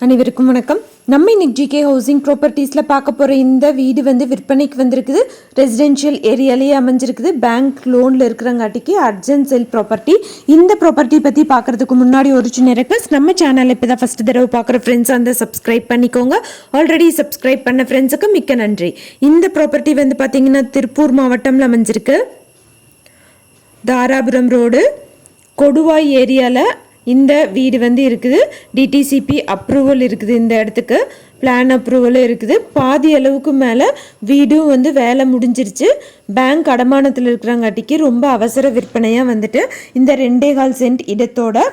அனைவருக்கும் வணக்கம். நம்ம இன்னைக்கு ஜிகே ஹவுசிங் ப்ராப்பர்ட்டிஸில் பார்க்க போகிற இந்த வீடு வந்து விற்பனைக்கு வந்திருக்குது. ரெசிடென்ஷியல் ஏரியாலேயே அமைஞ்சிருக்குது. பேங்க் லோனில் இருக்கிறங்காட்டிக்கு அர்ஜென்ட் சேல் ப்ராப்பர்ட்டி. இந்த ப்ராப்பர்ட்டி பற்றி பார்க்குறதுக்கு முன்னாடி ஒரு சின்ன ரெக்வஸ்ட், நம்ம சேனலில் இப்போ தான் ஃபஸ்ட் தடவை பார்க்குற ஃப்ரெண்ட்ஸ் அந்த சப்ஸ்கிரைப் பண்ணிக்கோங்க. ஆல்ரெடி சப்ஸ்கிரைப் பண்ண ஃப்ரெண்ட்ஸுக்கு மிக்க நன்றி. இந்த ப்ராப்பர்ட்டி வந்து பார்த்திங்கன்னா திருப்பூர் மாவட்டம்ல அமைஞ்சிருக்கு. தாராபுரம் ரோடு கொடுவாய் ஏரியாவில் இந்த வீடு வந்து இருக்குது. டிடிசிபி அப்ரூவல் இருக்குது. இந்த இடத்துக்கு பிளான் அப்ரூவலும் இருக்குது. பாதி அளவுக்கு மேலே வீடும் வந்து வேலை முடிஞ்சிருச்சு. பேங்க் அடமானத்தில் இருக்கிறங்காட்டிக்கு ரொம்ப அவசர விற்பனையாக வந்துட்டு இந்த 2.25 சென்ட் இடத்தோட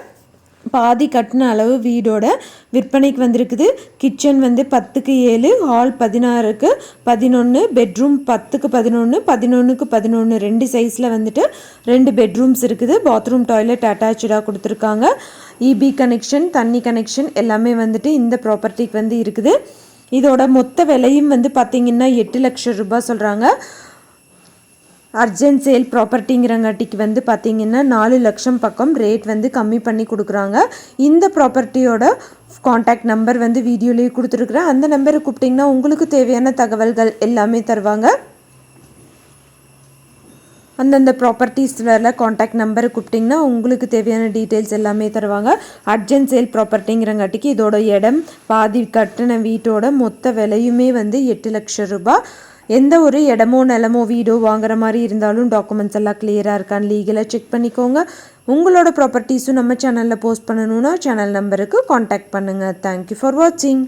பாதி கட்டின அளவு வீடோட விற்பனைக்கு வந்திருக்குது. கிச்சன் வந்து 10க்கு 7, ஹால் 16க்கு 11, பெட்ரூம் 10க்கு 11, 11க்கு 11 2 சைஸில் வந்துட்டு 2 பெட்ரூம்ஸ் இருக்குது. பாத்ரூம் டாய்லெட் அட்டாச்சாக கொடுத்துருக்காங்க. இபி கனெக்ஷன், தண்ணி கனெக்ஷன் எல்லாமே வந்துட்டு இந்த ப்ராப்பர்ட்டிக்கு வந்து இருக்குது. இதோட மொத்த விலையும் வந்து பார்த்திங்கன்னா 8 லட்சம் ரூபாய் சொல்கிறாங்க. அர்ஜென்ட் சேல் ப்ராப்பர்ட்டிங்கிறங்காட்டிக்கு வந்து பார்த்திங்கன்னா 4 லட்சம் பக்கம் ரேட் வந்து கம்மி பண்ணி கொடுக்குறாங்க. இந்த ப்ராப்பர்ட்டியோட காண்டாக்ட் நம்பர் வந்து வீடியோலேயே கொடுத்துருக்குறேன். அந்த நம்பரை கூப்பிட்டிங்கன்னா உங்களுக்கு தேவையான தகவல்கள் எல்லாமே தருவாங்க. அந்தந்த ப்ராப்பர்ட்டிஸில் காண்டாக்ட் நம்பரை கூப்பிட்டிங்கன்னா உங்களுக்கு தேவையான டீட்டெயில்ஸ் எல்லாமே தருவாங்க. அர்ஜென்ட் சேல் ப்ராப்பர்ட்டிங்கிறங்காட்டிக்கு இதோட இடம் பாதி கட்டின வீட்டோட மொத்த விலையுமே வந்து 8 லட்சம் ரூபாய். எந்த ஒரு இடமோ நிலமோ வீடோ வாங்குற மாதிரி இருந்தாலும் டாக்குமெண்ட்ஸ் எல்லாம் கிளியராக இருக்கான்னு லீகலாக செக் பண்ணிக்கோங்க. உங்களோட ப்ராப்பர்ட்டிஸும் நம்ம சேனலில் போஸ்ட் பண்ணணுன்னா சேனல் நம்பருக்கு காண்டாக்ட் பண்ணுங்கள். தேங்க்யூ ஃபார் வாட்சிங்.